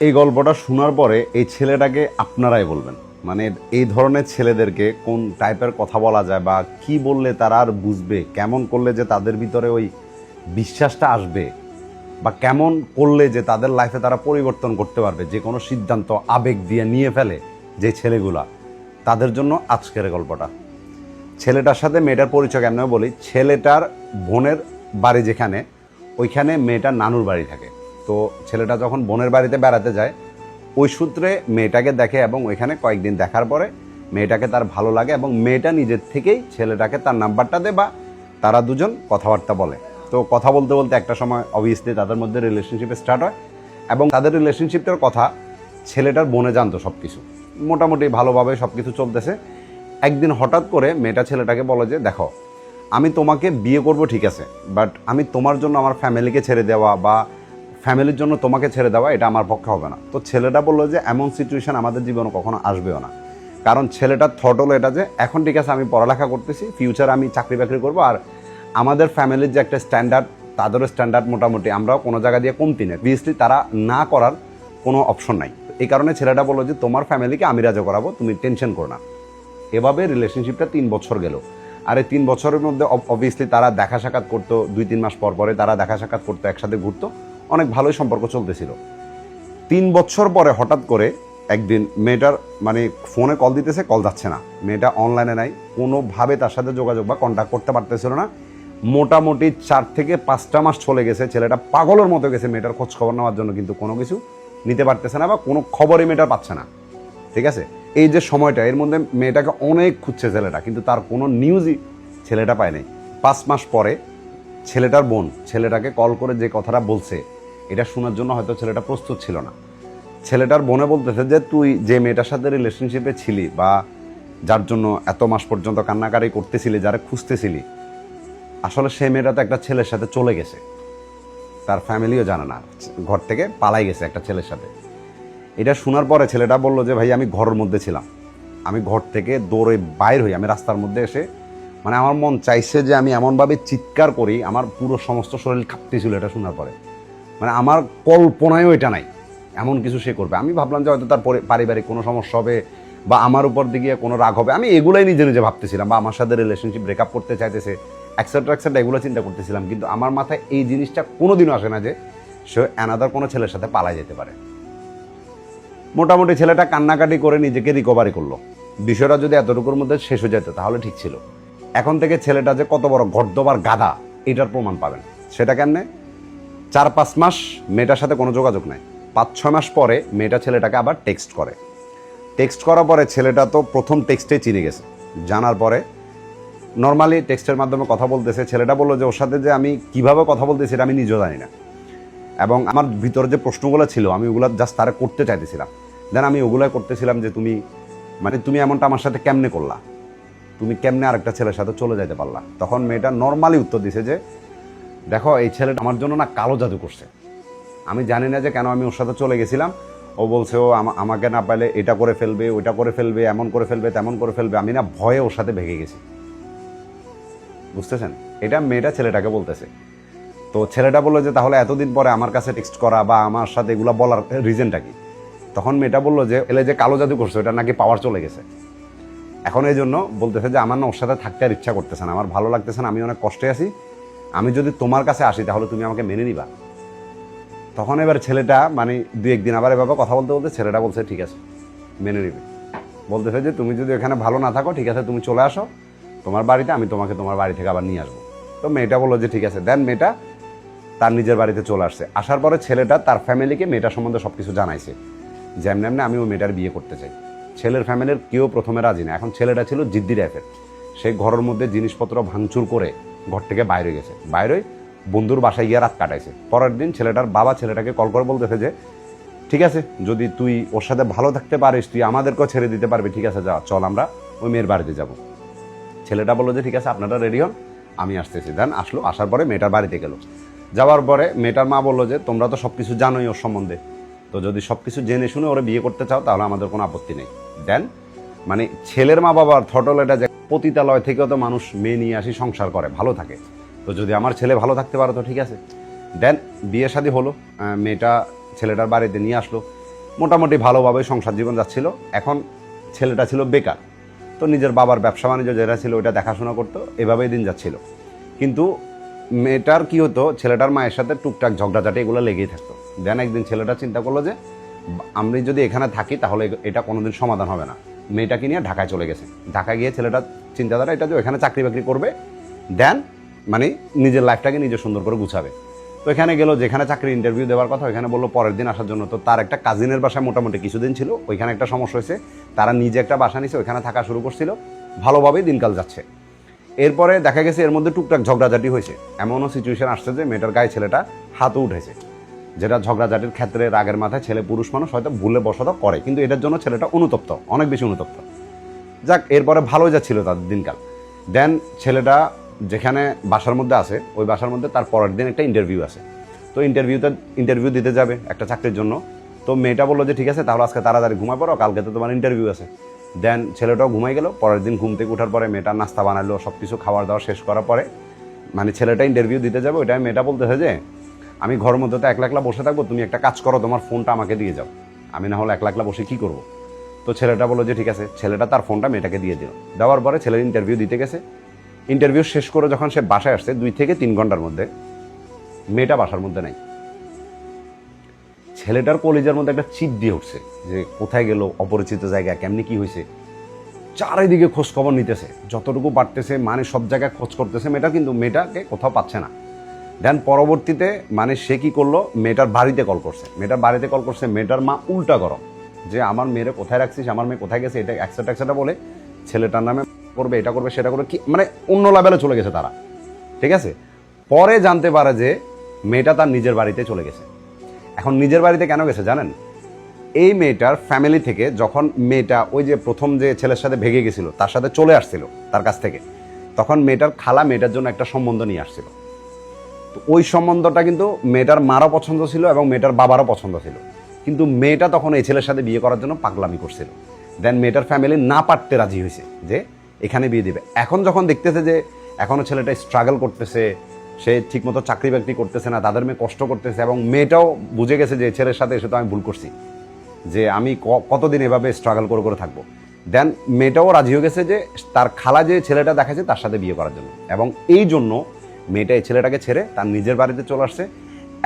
এই গল্পটা শোনার পরে এই ছেলেটাকে আপনারাই বলবেন, মানে এই ধরনের ছেলেদেরকে কোন টাইপের কথা বলা যায় বা কি বললে তারা আর বুঝবে, কেমন করলে যে তাদের ভিতরে ওই বিশ্বাসটা আসবে বা কেমন করলে যে তাদের লাইফে তারা পরিবর্তন করতে পারবে, যে কোনো সিদ্ধান্ত আবেগ দিয়ে নিয়ে ফেলে যে ছেলেগুলা, তাদের জন্য আজকের গল্পটা। ছেলেটার সাথে মেয়েটার পরিচয় কেন বলি, ছেলেটার বোনের বাড়ি যেখানে, ওইখানে মেয়েটার নানুর বাড়ি থাকে। তো ছেলেটা যখন বোনের বাড়িতে বেড়াতে যায়, ওই সূত্রে মেয়েটাকে দেখে এবং ওইখানে কয়েকদিন দেখার পরে মেয়েটাকে তার ভালো লাগে এবং মেয়েটা নিজের থেকেই ছেলেটাকে তার নাম্বারটা দেয় বা তারা দুজন কথাবার্তা বলে। তো কথা বলতে বলতে একটা সময় অবভিয়াসলি তাদের মধ্যে রিলেশনশিপ স্টার্ট হয় এবং তাদের রিলেশনশিপটার কথা ছেলেটার বোনে জানতো সব কিছু, মোটামুটি ভালোভাবে সব কিছু চলতেছে। একদিন হঠাৎ করে মেয়েটা ছেলেটাকে বলে যে, দেখো আমি তোমাকে বিয়ে করব ঠিক আছে, বাট আমি তোমার জন্য আমার ফ্যামিলিকে ছেড়ে দেওয়া বা ফ্যামিলির জন্য তোমাকে ছেড়ে দেওয়া এটা আমার পক্ষে হবে না। তো ছেলেটা বললো যে এমন সিচুয়েশন আমাদের জীবনে কখনো আসবেও না, কারণ ছেলেটার থট হলো এটা যে এখন ঠিক আছে আমি পড়ালেখা করতেছি, ফিউচারে আমি চাকরি বাকরি করবো, আর আমাদের ফ্যামিলির যে একটা স্ট্যান্ডার্ড, তাদেরও স্ট্যান্ডার্ড মোটামুটি, আমরাও কোনো জায়গা দিয়ে কমতি নেই, অবভিয়াসলি তারা না করার কোনো অপশন নাই। এই কারণে ছেলেটা বললো যে তোমার ফ্যামিলিকে আমি রাজি করাবো, তুমি টেনশন করো না। এভাবে রিলেশনশিপটা 3 বছর গেল। আর এই 3 বছরের মধ্যে অবভিয়াসলি তারা দেখা সাক্ষাৎ করতো, 2-3 মাস পর পরে তারা দেখা সাক্ষাৎ করতো, একসাথে ঘুরতো, অনেক ভালোই সম্পর্ক চলতেছিল। 3 বছর পরে হঠাৎ করে একদিন মেয়েটার মানে ফোনে কল দিতেছে, কল যাচ্ছে না, মেয়েটা অনলাইনে নাই, কোনোভাবে তার সাথে যোগাযোগ বা কন্ট্যাক্ট করতে পারতেছিল না। মোটামুটি 4 থেকে 5টা মাস চলে গেছে, ছেলেটা পাগলের মতো গেছে মেয়েটার খোঁজ খবর নেওয়ার জন্য, কিন্তু কোনো কিছু নিতে পারতেছে না বা কোনো খবরই মেয়েটার পাচ্ছে না। ঠিক আছে, এই যে সময়টা, এর মধ্যে মেয়েটাকে অনেক খুঁজছে ছেলেটা, কিন্তু তার কোনো নিউজই ছেলেটা পায় নাই। 5 মাস পরে ছেলেটার বোন ছেলেটাকে কল করে যে কথাটা বলছে, এটা শোনার জন্য হয়তো ছেলেটা প্রস্তুত ছিল না। ছেলেটার বোনে বলতেছে যে তুই যে মেয়েটার সাথে রিলেশনশিপে ছিলি বা যার জন্য এত মাস পর্যন্ত কান্নাকারি করতেছিলি, যারা খুঁজতেছিলি, আসলে সেই মেয়েটা তো একটা ছেলের সাথে চলে গেছে, তার ফ্যামিলিও জানে না, ঘর থেকে পালাই গেছে একটা ছেলের সাথে। এটা শোনার পরে ছেলেটা বললো যে ভাই আমি ঘরের মধ্যে ছিলাম, আমি ঘর থেকে দৌড়ে বাইর হই, আমি রাস্তার মধ্যে এসে মানে আমার মন চাইছে যে আমি এমনভাবে চিৎকার করি, আমার পুরো সমস্ত শরীর কাঁপতেছিল এটা শোনার পরে, মানে আমার কল্পনায়ও এটা নাই এমন কিছু সে করবে। আমি ভাবলাম যে হয়তো তার পারিবারিক কোনো সমস্যা হবে বা আমার উপর দিকে কোনো রাগ হবে, আমি এগুলোই নিজে নিজে ভাবতেছিলাম, বা আমার সাথে রিলেশনশিপ ব্রেকআপ করতে চাইতেছে, এক্সেট্রা এক্সেট্রা, এগুলো চিন্তা করতেছিলাম। কিন্তু আমার মাথায় এই জিনিসটা কোনোদিনও আসে না যে সে অ্যানাদার কোনো ছেলের সাথে পালাই যেতে পারে। মোটামুটি ছেলেটা কান্নাকাটি করে নিজেকে রিকভারি করলো। বিষয়টা যদি এতটুকুর মধ্যে শেষ হয়ে যেত তাহলে ঠিক ছিল। এখন থেকে ছেলেটা যে কত বড় গর্দবার গাধা এটার প্রমাণ পাবেন। সেটা কেমনে? 4-5 মাস মেয়েটার সাথে কোনো যোগাযোগ নাই, 5-6 মাস পরে মেয়েটা ছেলেটাকে আবার টেক্সট করে। টেক্সট করার পরে ছেলেটা তো প্রথম টেক্সটে চিনে গেছে, জানার পরে নর্মালি টেক্সটের মাধ্যমে কথা বলতেছে। ছেলেটা বললো যে ওর সাথে যে আমি কিভাবে কথা বলতেছি এটা আমি নিজেও জানি না, এবং আমার ভিতরে যে প্রশ্নগুলো ছিল আমি ওগুলো জাস্ট তারা করতে চাইতেছিলাম। দেন আমি ওগুলাই করতেছিলাম যে তুমি মানে তুমি এমনটা আমার সাথে কেমনে করলা, তুমি কেমনে আরেকটা ছেলের সাথে চলে যেতে পারলা। তখন মেয়েটা নর্মালি উত্তর দিছে যে দেখো এই ছেলেটা আমার জন্য না কালো জাদু করছে, আমি জানি না যে কেন আমি ওর সাথে চলে গেছিলাম। ও বলছে ও আমাকে না পাইলে এটা করে ফেলবে, ওইটা করে ফেলবে, এমন করে ফেলবে, তেমন করে ফেলবে, আমি না ভয়ে ওর সাথে ভেগে গেছি। বুঝতেছেন? এটা মেয়েটা ছেলেটাকে বলতেছে। তো ছেলেটা বললো যে তাহলে এতদিন পরে আমার কাছে টেক্সট করা বা আমার সাথে এগুলো বলার রিজনটা কি? তখন মেয়েটা বললো যে এলে যে কালো জাদু করছে ওটা নাকি পাওয়ার চলে গেছে, এখন এই জন্য বলতেছে যে আমার না ওর সাথে থাকতে আর ইচ্ছা করতেছে না, আমার ভালো লাগতেছে না, আমি অনেক কষ্টে আছি, আমি যদি তোমার কাছে আসি তাহলে তুমি আমাকে মেনে নিবা। তখন এবার ছেলেটা মানে 2-1 দিন আবার এভাবে কথা বলতে বলতে ছেলেটা বলছে ঠিক আছে মেনে নিবে। বলতেছে যে তুমি যদি এখানে ভালো না থাকো ঠিক আছে তুমি চলে আসো তোমার বাড়িতে, আমি তোমাকে তোমার বাড়ি থেকে আবার নিয়ে আসবো। তো মেয়েটা বললো যে ঠিক আছে। দেন মেয়েটা তার নিজের বাড়িতে চলে আসছে। আসার পরে ছেলেটা তার ফ্যামিলিকে মেয়েটার সম্বন্ধে সব কিছু জানাইছে যে এমনি এমনি আমি ওই মেয়েটার বিয়ে করতে চাই। ছেলের ফ্যামিলির কেউ প্রথমে রাজি না। এখন ছেলেটা ছিল জিদ্দি টাইপের, সে ঘরের মধ্যে জিনিসপত্র ভাঙচুর করে ঘর থেকে বাইরে গেছে, বাইরে বন্ধুর বাসায় গিয়ে রাত কাটাইছে। পরের দিন ছেলেটার বাবা ছেলেটাকে কল করে বলতেছে যে ঠিক আছে যদি তুই ওর সাথে ভালো থাকতে পারিস তুই আমাদেরকেও ছেড়ে দিতে পারবি, ঠিক আছে যা চল আমরা ওই মেয়ের বাড়িতে যাব। ছেলেটা বললো যে ঠিক আছে আপনারা রেডি হন আমি আসতেছি। দেন আসলো, আসার পরে মেয়েটার বাড়িতে গেল। যাওয়ার পরে মেয়েটার মা বললো যে তোমরা তো সব কিছু জানোই ওর সম্বন্ধে, তো যদি সব কিছু জেনে শুনে ওরা বিয়ে করতে চাও তাহলে আমাদের কোনো আপত্তি নেই। দেন মানে ছেলের মা বাবার থটল এটা যে পতিতালয় থেকেও তো মানুষ মেয়ে নিয়ে আসি সংসার করে ভালো থাকে, তো যদি আমার ছেলে ভালো থাকতে পারে তো ঠিক আছে। দেন বিয়ে শাদী হলো, মেয়েটা ছেলেটার বাড়িতে নিয়ে আসলো। মোটামুটি ভালোভাবে সংসার জীবন যাচ্ছিল। এখন ছেলেটা ছিল বেকার, তো নিজের বাবার ব্যবসা বাণিজ্য যেটা ছিল ওইটা দেখাশোনা করতো, এভাবেই দিন যাচ্ছিল। কিন্তু মেয়েটার কি হতো, ছেলেটার মায়ের সাথে টুকটাক ঝগড়াঝাটি এগুলো লেগেই থাকতো। দেন একদিন ছেলেটা চিন্তা করলো যে আমি যদি এখানে থাকি তাহলে এটা কোনোদিন সমাধান হবে না। মেয়েটাকে নিয়ে ঢাকায় চলে গেছে। ঢাকায় গিয়ে ছেলেটা চিন্তাধারা এটা যে এখানে চাকরি বাকরি করবে, দেন মানে নিজের লাইফটাকে নিজে সুন্দর করে গুছাবে। তো এখানে গেল, যেখানে চাকরি ইন্টারভিউ দেওয়ার কথা ওইখানে বললো পরের দিন আসার জন্য। তো তার একটা কাজিনের বাসায় মোটামুটি কিছুদিন ছিল, ওইখানে একটা সমস্যা হয়েছে, তারা নিজে একটা বাসা নিছে, ওইখানে থাকা শুরু করছিল, ভালোভাবেই দিনকাল যাচ্ছে। এরপরে দেখা গেছে এর মধ্যে টুকটাক ঝগড়াঝাটি হয়েছে, এমনও সিচুয়েশন আসছে যে মেয়েটার গায়ে ছেলেটা হাতও উঠেছে, যেটা ঝগড়াঝাটির ক্ষেত্রে রাগের মাথায় ছেলে পুরুষ মানুষ হয়তো ভুলে বসত করে, কিন্তু এটার জন্য ছেলেটা অনুতপ্ত, অনেক বেশি অনুতপ্ত। যাক, এরপরে ভালোই যাচ্ছিল তাদের দিনকাল। দেন ছেলেটা যেখানে বাসার মধ্যে আছে ওই বাসার মধ্যে তার পরের দিন একটা ইন্টারভিউ আছে। তো ইন্টারভিউ দিতে যাবে একটা চাকরির জন্য। তো মেয়েটা বললো যে ঠিক আছে তাহলে আজকে তাড়াতাড়ি ঘুমাই পড়ো, কালকে তো তোমার ইন্টারভিউ আছে। দেন ছেলেটাও ঘুমাই গেল। পরের দিন ঘুম থেকে ওঠার পরে মেয়েটা নাস্তা বানালো, সব কিছু খাবার দাওয়া শেষ করার পরে মানে ছেলেটা ইন্টারভিউ দিতে যাবে, ওইটাই মেয়েটা বলতেছে যে আমি ঘরের মধ্যে তো একলা একলা বসে থাকবো, তুমি একটা কাজ করো, তোমার ফোনটা আমাকে দিয়ে যাও, আমি না হলে একলা একলা বসে কী করবো। তো ছেলেটা বললো যে ঠিক আছে। ছেলেটা তার ফোনটা মেয়েটাকে দিয়ে দিল। দেওয়ার পরে ছেলের ইন্টারভিউ দিতে গেছে। ইন্টারভিউ শেষ করে যখন সে বাসায় আসছে 2 থেকে 3 ঘন্টার মধ্যে মেয়েটা বাসার মধ্যে নাই। ছেলেটার কলিজার মধ্যে একটা চিপ দিয়ে উঠছে যে কোথায় গেল, অপরিচিত জায়গা, কেমনি কি হয়েছে। চারিদিকে খোঁজ খবর নিতেছে, যতটুকু পারতেছে মানে সব জায়গায় খোঁজ করতেছে মেয়েটা, কিন্তু মেয়েটাকে কোথাও পাচ্ছে না। দেন পরবর্তীতে মানে সে কি করলো, মেয়েটার বাড়িতে কল করছে। মেয়েটার মা উল্টা গরম যে আমার মেয়েরে কোথায় রাখছিস, আমার মেয়ে কোথায় গেছে, এটা একসাথে বলে ছেলেটার নামে করবে, এটা করবে সেটা করবে, কি মানে অন্য লেভেলে চলে গেছে তারা। ঠিক আছে, পরে জানতে পারে যে মেয়েটা তার নিজের বাড়িতে চলে গেছে। এখন নিজের বাড়িতে কেন গেছে জানেন? এই মেয়েটার ফ্যামিলি থেকে যখন মেয়েটা ওই যে প্রথম যে ছেলের সাথে ভেগে গেছিল তার সাথে চলে আসছিল তার কাছ থেকে, তখন মেয়েটার খালা মেয়েটার জন্য একটা সম্বন্ধ নিয়ে আসছিল। তো ওই সম্বন্ধটা কিন্তু মেয়েটার মারও পছন্দ ছিল এবং মেয়েটার বাবারও পছন্দ ছিল, কিন্তু মেয়েটা তখন এই ছেলের সাথে বিয়ে করার জন্য পাগলামি করছিল। দেন মেয়েটার ফ্যামিলি না পারতে রাজি হয়েছে যে এখানে বিয়ে দিবে। এখন যখন দেখতেছে যে এখনও ছেলেটা স্ট্রাগল করতেছে, সে ঠিকমতো চাকরি বাকরি করতেছে না, তাদের মেয়ে কষ্ট করতেছে, এবং মেয়েটাও বুঝে গেছে যে ছেলের সাথে এসে তো আমি ভুল করছি, যে আমি কতদিন এভাবে স্ট্রাগল করে করে থাকবো। দেন মেয়েটাও রাজি হয়ে গেছে যে তার খালা যে ছেলেটা দেখাচ্ছে তার সাথে বিয়ে করার জন্য, এবং এই জন্য মেয়েটা এই ছেলেটাকে ছেড়ে তার নিজের বাড়িতে চলে আসছে।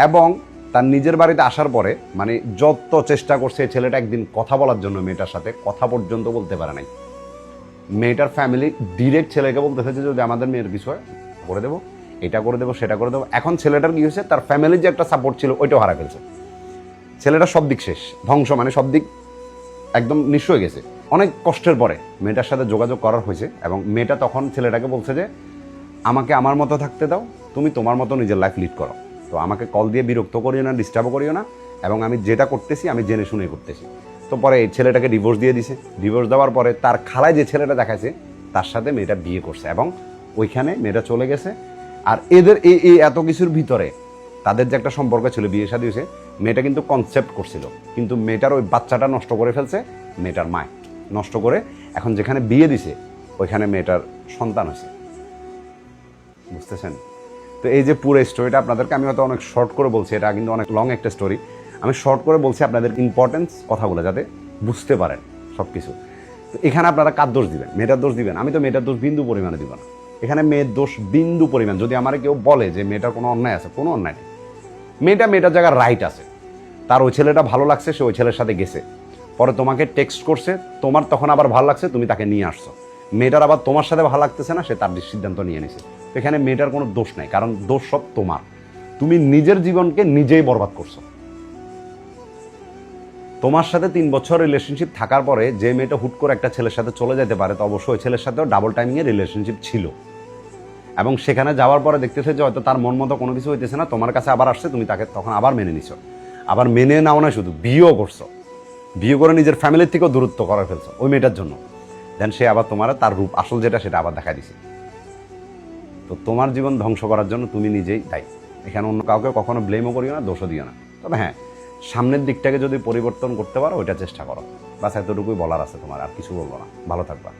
এবং তার নিজের বাড়িতে আসার পরে মানে যত চেষ্টা করছে ছেলেটা একদিন কথা বলার জন্য, মেয়েটার সাথে কথা পর্যন্ত বলতে পারে নাই। মেয়েটার ফ্যামিলি ডিরেক্ট ছেলেকে বলতেছে যে যদি আমাদের মেয়ের কিছু হয় করে দেবো, এটা করে দেবো, সেটা করে দেবো। এখন ছেলেটার কি হয়েছে, তার ফ্যামিলির যে একটা সাপোর্ট ছিল ওইটাও হারা ফেলছে। ছেলেটা সব দিক শেষ, ধ্বংস, মানে সব দিক একদম নিঃস্ব হয়ে গেছে। অনেক কষ্টের পরে মেয়েটার সাথে যোগাযোগ করার হয়েছে, এবং মেয়েটা তখন ছেলেটাকে বলছে যে আমাকে আমার মতো থাকতে দাও, তুমি তোমার মতো নিজের লাইফ লিড করো, তো আমাকে কল দিয়ে বিরক্ত করিও না, ডিস্টার্বও করিও না, এবং আমি যেটা করতেছি আমি জেনে শুনে করতেছি। তো পরে এই ছেলেটাকে ডিভোর্স দিয়ে দিছে। ডিভোর্স দেওয়ার পরে তার খালায় যে ছেলেটা দেখাচ্ছে তার সাথে মেয়েটা বিয়ে করছে, এবং ওইখানে মেয়েটা চলে গেছে। আর এদের এই এত কিছুর ভিতরে তাদের যে একটা সম্পর্ক ছিল, বিয়ে শাদী হয়েছে, মেয়েটা কিন্তু কনসেপ্ট করছিল, কিন্তু মেয়েটার ওই বাচ্চাটা নষ্ট করে ফেলছে মেয়েটার মায়, নষ্ট করে এখন যেখানে বিয়ে দিছে ওইখানে মেয়েটার সন্তান হয়েছে। বুঝতেছেন? তো এই যে পুরো স্টোরিটা আপনাদেরকে আমি হয়তো অনেক শর্ট করে বলছি, এটা কিন্তু অনেক লং একটা স্টোরি, আমি শর্ট করে বলছি আপনাদের ইম্পর্টেন্স কথাগুলো যাতে বুঝতে পারেন সব কিছু। তো এখানে আপনারা কার দোষ দিবেন? মেয়েটার দোষ দিবেন? আমি তো মেয়েটার দোষ বিন্দু পরিমাণে দিব না, এখানে মেয়ের দোষ বিন্দু পরিমাণ। যদি আমার কেউ বলে যে মেয়েটার কোনো অন্যায় আছে, কোনো অন্যায় নেই। মেয়েটার জায়গায় রাইট আছে, তার ওই ছেলেটা ভালো লাগছে, সে ওই ছেলের সাথে গেছে, পরে তোমাকে টেক্সট করছে, তোমার তখন আবার ভালো লাগছে, তুমি তাকে নিয়ে আসছো। মেয়েটার আবার তোমার সাথে ভালো লাগতেছে না, সে তার সিদ্ধান্ত নিয়ে নিছে। তো এখানে মেয়েটার কোনো দোষ নাই, কারণ দোষ সব তোমার। তুমি নিজের জীবনকে নিজেই বরবাদ করছো। তোমার সাথে 3 বছর রিলেশনশিপ থাকার পরে যে মেয়েটা হুট করে একটা ছেলের সাথে চলে যেতে পারে, তো অবশ্যই ছেলের সাথেও ডাবল টাইমিংয়ে রিলেশনশিপ ছিল, এবং সেখানে যাওয়ার পরে দেখতেছে যে হয়তো তার মন মতো কোনো কিছু হইতেছে না, তোমার কাছে আবার আসছে, তুমি তাকে তখন আবার মেনে নিছো। আবার মেনে নাও না, শুধু বিয়েও করছো, বিয়ে করে নিজের ফ্যামিলির থেকেও দূরত্ব করে ফেলছো ওই মেয়েটার জন্য। দেন সে আবার তোমার তার রূপ আসল যেটা সেটা আবার দেখা দিছে। তো তোমার জীবন ধ্বংস করার জন্য তুমি নিজেই দায়ী। এখানে অন্য কাউকে কখনো ব্লেমও করিও না, দোষও দিও না। তবে হ্যাঁ, সামনের দিকটাকে যদি পরিবর্তন করতে পারো ওইটা চেষ্টা করো। বাস এতটুকুই বলার আছে তোমার, আর কিছু বলবো না। ভালো থাকবা।